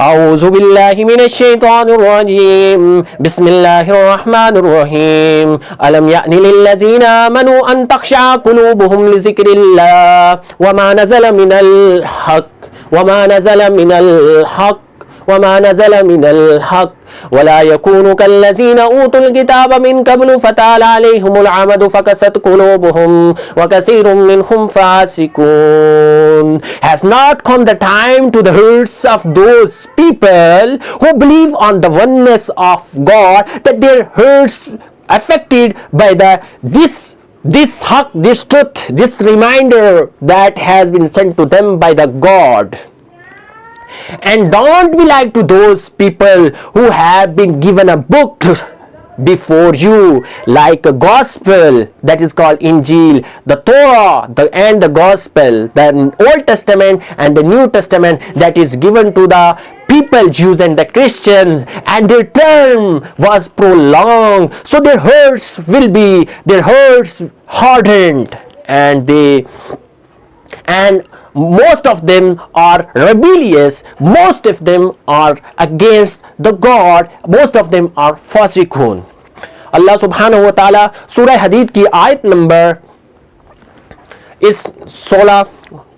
اعوذ باللہ من الشیطان الرجیم بسم اللہ الرحمن الرحیم الم یأن للذین آمنوا ان تخشع قلوبهم لذکر اللہ وما نزل من الحق ولا يكونوا كالذين اوتوا الكتاب من قبل فطال عليهم الامد فقست قلوبهم وكثير منهم فاسقون. Has not come the time to the hearts of those people who believe on the oneness of God, that their hearts affected by this haq, this truth, this reminder that has been sent to them by the God. And don't be like to those people who have been given a book before you, like a gospel that is called Injil, the Torah, and the gospel, the Old Testament and the New Testament that is given to the people, Jews and the Christians, and their term was prolonged, so their hearts hardened, and most of them are rebellious, most of them are against the God, most of them are fasiqun. اللہ سبحانہ و تعالی سورہ حدید کی آیت number اس 16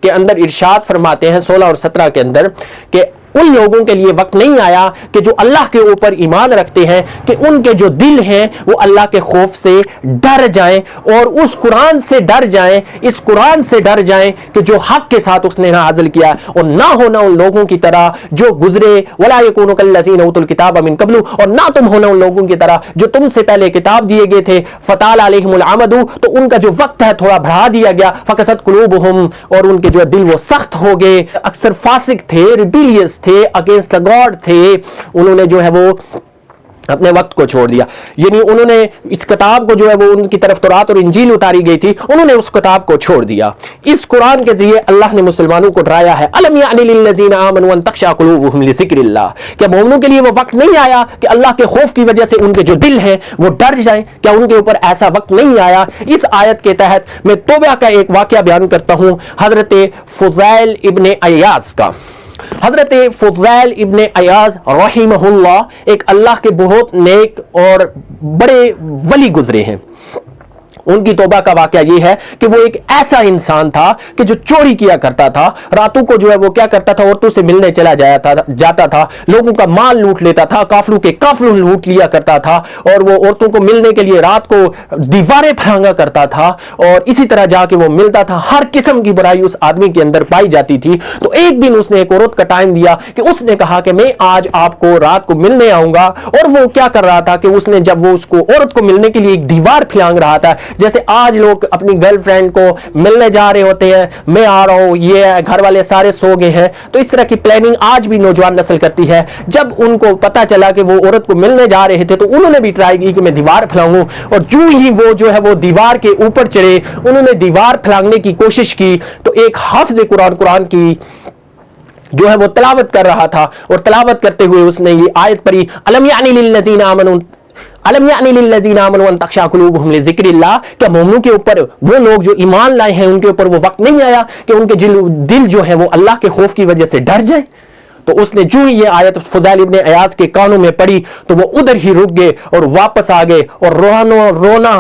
کے اندر ارشاد فرماتے ہیں، 16 اور 17 کے اندر، کہ ان لوگوں کے لیے وقت نہیں آیا کہ جو اللہ کے اوپر ایمان رکھتے ہیں کہ ان کے جو دل ہیں وہ اللہ کے خوف سے ڈر جائیں اور اس قرآن سے ڈر جائیں، اس قرآن سے ڈر جائیں کہ جو حق کے ساتھ اس نے نازل کیا، اور نہ ہونا ان لوگوں کی طرح جو گزرے، ولا یکونوا کالذین اوتوا الکتاب من قبل، اور نہ تم ہونا ان لوگوں کی طرح جو تم سے پہلے کتاب دیے گئے تھے، فطال علیہم الامد، تو ان کا جو وقت ہے تھوڑا بڑھا دیا گیا، فقست قلوبہم، اور ان کے جو دل وہ سخت ہو گئے، اکثر فاسق تھے، ریبیلیس تھے، اگینسٹ دا گاڈ تھے، انہوں نے جو ہے وہ اپنے وقت کو چھوڑ دیا. یعنی انہوں نے اس کتاب کو جو ہے وہ ان کی طرف تورات اور انجیل اتاری گئی تھی، انہوں نے اس کتاب کو چھوڑ دیا. اس قرآن کے ذریعے اللہ نے مسلمانوں کو ڈرایا ہے، الم یعن للذین آمنوا ان تخشع قلوبهم لذکر اللہ، کیا مومنوں کے لیے وہ وقت نہیں آیا کہ اللہ کے خوف کی وجہ سے ان کے جو دل ہیں وہ ڈر جائیں؟ کیا ان کے اوپر ایسا وقت نہیں آیا؟ اس آیت کے تحت میں توبہ کا ایک واقعہ بیان کرتا ہوں، حضرت فضیل ابن عیاض کا. حضرت فضیل ابن عیاض رحمہ اللہ ایک اللہ کے بہت نیک اور بڑے ولی گزرے ہیں. ان کی توبہ کا واقعہ یہ ہے کہ وہ ایک ایسا انسان تھا کہ جو چوری کیا کرتا تھا، راتوں کو جو ہے وہ کیا کرتا تھا، عورتوں سے ملنے چلا جاتا تھا، لوگوں کا مال لوٹ لیتا تھا، قافلوں کے قافلوں لوٹ لیا کرتا تھا، اور وہ عورتوں کو ملنے کے لیے رات کو دیواریں پھلانگا کرتا تھا، اور اسی طرح جا کے وہ ملتا تھا. ہر قسم کی برائی اس آدمی کے اندر پائی جاتی تھی. تو ایک دن اس نے ایک عورت کا ٹائم دیا کہ اس نے کہا کہ میں آج آپ کو رات کو ملنے آؤں گا. اور وہ کیا کر رہا تھا کہ اس نے جب وہ اس کو عورت کو ملنے کے لیے ایک دیوار پھلانگ رہا تھا، جیسے آج لوگ اپنی گرل فرینڈ کو ملنے جا رہے ہوتے ہیں، میں آ رہا ہوں، یہ گھر والے سارے سو گئے ہیں، تو اس طرح کی پلاننگ آج بھی نوجوان نسل کرتی ہے. جب ان کو پتا چلا کہ وہ عورت کو ملنے جا رہے تھے تو انہوں نے بھی ٹرائی کی کہ میں دیوار پھیلاؤں، اور جو ہی وہ جو ہے وہ دیوار کے اوپر چڑھے، انہوں نے دیوار پھیلانے کی کوشش کی تو ایک حافظ قرآن کی جو ہے وہ تلاوت کر رہا تھا، اور تلاوت کرتے ہوئے اس نے یہ آیت پڑھی، الم یعن للذین آمنوا ان تخشع قلوبهم لذکر اللہ، کیا مومنوں کے اوپر، وہ لوگ جو ایمان لائے ہیں ان کے اوپر وہ وقت نہیں آیا کہ ان کے دل جو ہے وہ اللہ کے خوف کی وجہ سے ڈر جائیں؟ تو اس نے جو ہی یہ آیت فضیل ابن عیاض کے کانوں میں پڑی تو وہ ادھر ہی رک گئے اور واپس آ گئے اور رونا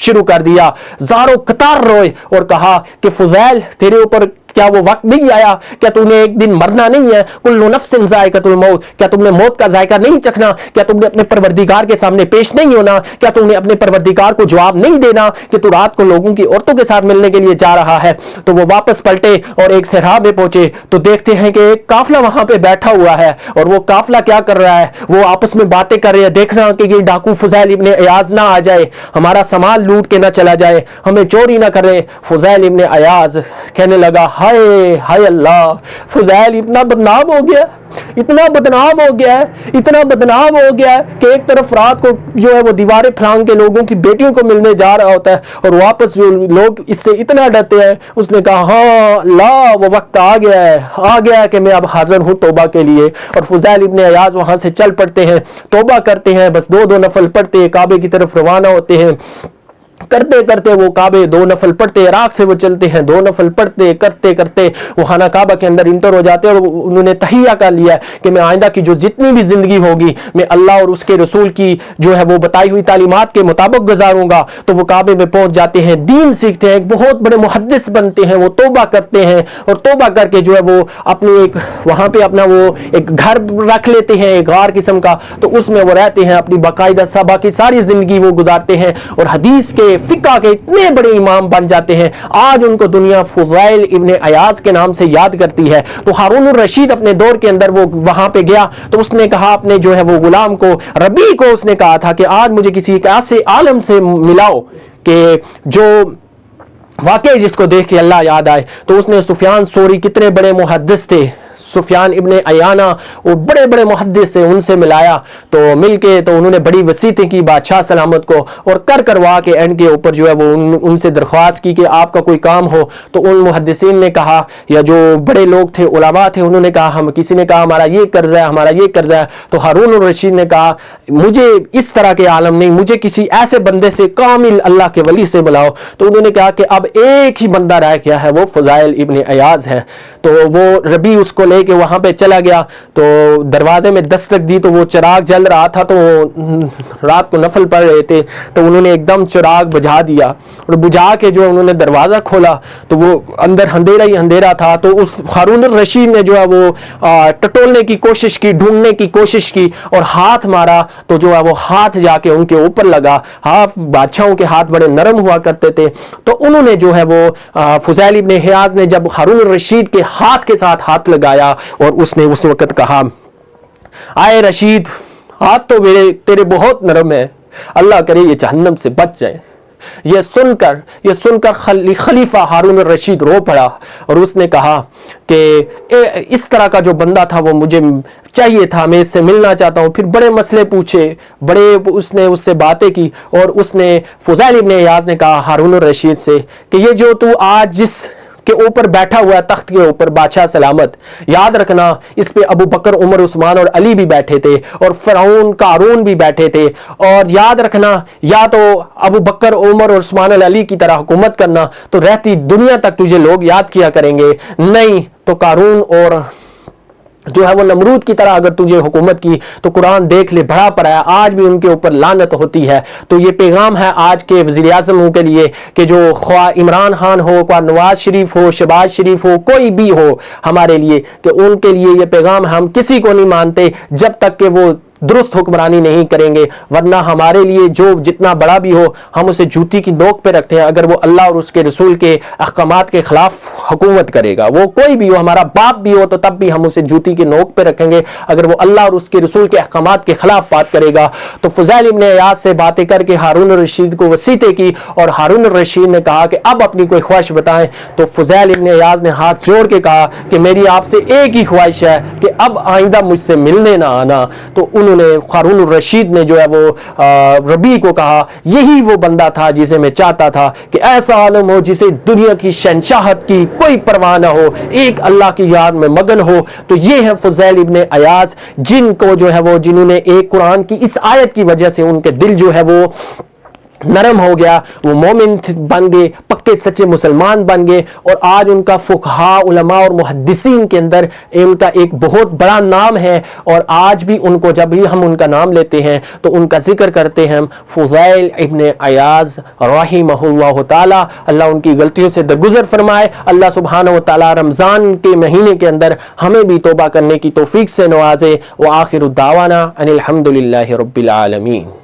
شروع کر دیا، زاروں قطار روئے اور کہا کہ فضیل تیرے اوپر کیا وہ وقت نہیں آیا؟ کیا تم نے ایک دن مرنا نہیں ہے؟ کل نفس ذائقۃ الموت، کیا تم نے موت کا ذائقہ نہیں چکھنا؟ کیا تم نے اپنے پروردگار کے سامنے پیش نہیں ہونا؟ کیا تم نے اپنے پروردگار کو جواب نہیں دینا کہ تو رات کو لوگوں کی عورتوں کے ساتھ ملنے کے لیے جا رہا ہے؟ تو وہ واپس پلٹے اور ایک صحرا میں پہنچے تو دیکھتے ہیں کہ ایک قافلہ وہاں پہ بیٹھا ہوا ہے، اور وہ قافلہ کیا کر رہا ہے؟ وہ آپس میں باتیں کر رہے ہیں، دیکھنا کہ یہ ڈاکو فضیل ابن عیاض نہ آ جائے، ہمارا سامان لوٹ کے نہ چلا جائے، ہمیں چوری نہ کرے. فضیل ابن عیاض کہنے لگا، ہائے ہائے اللہ، فضیل اتنا بدنام ہو گیا، اتنا بدنام ہو گیا ہے، اتنا بدنام ہو گیا ہے کہ ایک طرف رات کو جو ہے وہ دیواریں پھلانگ کے لوگوں کی بیٹیوں کو ملنے جا رہا ہوتا ہے اور واپس جو لوگ اس سے اتنا ڈرتے ہیں. اس نے کہا ہاں اللہ وہ وقت آ گیا ہے کہ میں اب حاضر ہوں توبہ کے لیے. اور فضیل ابن عیاض وہاں سے چل پڑتے ہیں، توبہ کرتے ہیں، بس 2 نفل پڑھتے ہیں، کعبے کی طرف روانہ ہوتے ہیں. کرتے کرتے وہ کعبے 2 نفل پڑھتے، عراق سے وہ چلتے ہیں 2 نفل پڑھتے کرتے کرتے وہ خانہ کعبہ کے اندر انٹر ہو جاتے ہیں، اور انہوں نے تحیہ کر لیا کہ میں آئندہ کی جو جتنی بھی زندگی ہوگی میں اللہ اور اس کے رسول کی جو ہے وہ بتائی ہوئی تعلیمات کے مطابق گزاروں گا۔ تو وہ کعبے میں پہنچ جاتے ہیں، دین سیکھتے ہیں، ایک بہت بڑے محدث بنتے ہیں، وہ توبہ کرتے ہیں، اور توبہ کر کے جو ہے وہ اپنی ایک وہاں پہ اپنا وہ ایک گھر رکھ لیتے ہیں، ایک غار قسم کا، تو اس میں وہ رہتے ہیں، اپنی باقاعدہ صحابہ کی ساری زندگی وہ گزارتے ہیں، اور حدیث کے فقہ کے اتنے بڑے امام بن جاتے ہیں۔ آج ان کو دنیا فضیل ابن عیاض کے نام سے یاد کرتی ہے۔ تو ہارون الرشید اپنے دور کے اندر وہ وہاں پہ گیا تو اس نے کہا اپنے جو ہے وہ غلام کو، ربی کو اس نے کہا تھا کہ آج مجھے کسی ایک ایسے عالم سے ملاؤ کہ جو واقعی جس کو دیکھ کے اللہ یاد آئے۔ تو اس نے سفیان ثوری، کتنے بڑے محدث تھے، سفیان ابن عیانہ، وہ بڑے بڑے محدث سے، ان سے ملایا، تو مل کے تو انہوں نے بڑی وصیتیں کی بادشاہ سلامت کو، اور کروا کے اینڈ کے اوپر جو ہے وہ ان سے درخواست کی کہ آپ کا کوئی کام ہو۔ تو ان محدثین نے کہا، یا جو بڑے لوگ تھے، علماء تھے، انہوں نے کہا، کسی نے کہا ہمارا یہ قرض ہے، ہمارا یہ قرض ہے۔ تو ہارون الرشید نے کہا مجھے اس طرح کے عالم نہیں، مجھے کسی ایسے بندے سے، کامل اللہ کے ولی سے بلاؤ۔ تو انہوں نے کہا کہ اب ایک ہی بندہ رہ گیا ہے، وہ فضیل ابن عیاض ہے۔ تو وہ ربی اس کو لے کے وہاں پہ چلا گیا، تو دروازے میں دستک دی، تو وہ چراغ جل رہا تھا، تو رات کو نفل پڑھ رہے تھے، تو انہوں نے ایک دم چراغ بجھا دیا، اور بجھا کے جو انہوں نے دروازہ کھولا تو وہ اندر اندھیرا ہی اندھیرا تھا۔ تو اس ہارون الرشید نے جو ہے وہ ٹٹولنے کی کوشش کی، ڈھونڈنے کی کوشش کی، اور ہاتھ مارا تو جو ہے وہ ہاتھ جا کے ان کے اوپر لگا۔ ہاتھ، بادشاہوں کے ہاتھ بڑے نرم ہوا کرتے تھے، تو انہوں نے جو ہے وہ فضیل ابن عیاض نے جب ہارون الرشید کے ہاتھ کے ساتھ ہاتھ لگایا، اور اس نے اس وقت کہا، آئے رشید، ہاتھ تو تیرے بہت نرم ہے، اللہ کرے یہ جہنم سے بچ جائے۔ یہ سن کر خلیفہ ہارون الرشید رو پڑا، اور اس نے کہا کہ اس طرح کا جو بندہ تھا وہ مجھے چاہیے تھا، میں اس سے ملنا چاہتا ہوں۔ پھر بڑے مسئلے پوچھے، اس نے اس سے باتیں کی، اور اس نے فضیل ابن عیاض نے کہا ہارون الرشید سے کہ یہ جو تو آج جس کے اوپر بیٹھا ہوا ہے، تخت کے اوپر، بادشاہ سلامت، یاد رکھنا اس پہ ابو بکر، عمر، عثمان اور علی بھی بیٹھے تھے، اور فرعون، قارون بھی بیٹھے تھے، اور یاد رکھنا یا تو ابو بکر، عمر اور عثمان اور علی کی طرح حکومت کرنا تو رہتی دنیا تک تجھے لوگ یاد کیا کریں گے، نہیں تو قارون اور جو ہے وہ نمرود کی طرح اگر تجھے حکومت کی تو قرآن دیکھ لے بڑا پڑا ہے، آج بھی ان کے اوپر لعنت ہوتی ہے۔ تو یہ پیغام ہے آج کے وزیر اعظموں کے لیے کہ جو خواہ عمران خان ہو، خواہ نواز شریف ہو، شہباز شریف ہو، کوئی بھی ہو ہمارے لیے، کہ ان کے لیے یہ پیغام ہے، ہم کسی کو نہیں مانتے جب تک کہ وہ درست حکمرانی نہیں کریں گے، ورنہ ہمارے لیے جو جتنا بڑا بھی ہو ہم اسے جوتی کی نوک پہ رکھتے ہیں اگر وہ اللہ اور اس کے رسول کے احکامات کے خلاف حکومت کرے گا، وہ کوئی بھی ہو، ہمارا باپ بھی ہو تو تب بھی ہم اسے جوتی کی نوک پہ رکھیں گے اگر وہ اللہ اور اس کے رسول کے احکامات کے خلاف بات کرے گا۔ تو فضیل ابن عیاض سے باتیں کر کے ہارون الرشید کو وصیتیں کی، اور ہارون الرشید نے کہا کہ اب اپنی کوئی خواہش بتائیں۔ تو فضیل ابن عیاض نے ہاتھ جوڑ کے کہا کہ میری آپ سے ایک ہی خواہش ہے کہ اب آئندہ مجھ سے ملنے نہ آنا۔ تو انہوں نے، ہارون الرشید نے جو ہے وہ ربی کو کہا یہی وہ بندہ تھا جسے میں چاہتا تھا کہ ایسا عالم ہو جسے دنیا کی شہنشاہت کی کوئی پرواہ نہ ہو، ایک اللہ کی یاد میں مگن ہو۔ تو یہ ہے فضیل ابن عیاض، جن کو جو ہے وہ جنہوں نے ایک قرآن کی اس آیت کی وجہ سے ان کے دل جو ہے وہ نرم ہو گیا، وہ مومن بن گئے، پکے سچے مسلمان بن گئے، اور آج ان کا فقہاء، علماء اور محدثین کے اندر ان کا ایک بہت بڑا نام ہے، اور آج بھی ان کو جب بھی ہم ان کا نام لیتے ہیں تو ان کا ذکر کرتے ہیں، فضیل ابن عیاض رحمہ اللہ تعالی، اللہ ان کی غلطیوں سے درگزر فرمائے، اللہ سبحانہ و تعالی رمضان کے مہینے کے اندر ہمیں بھی توبہ کرنے کی توفیق سے نوازے۔ وآخر دعوانا ان الحمد للہ رب العالمین۔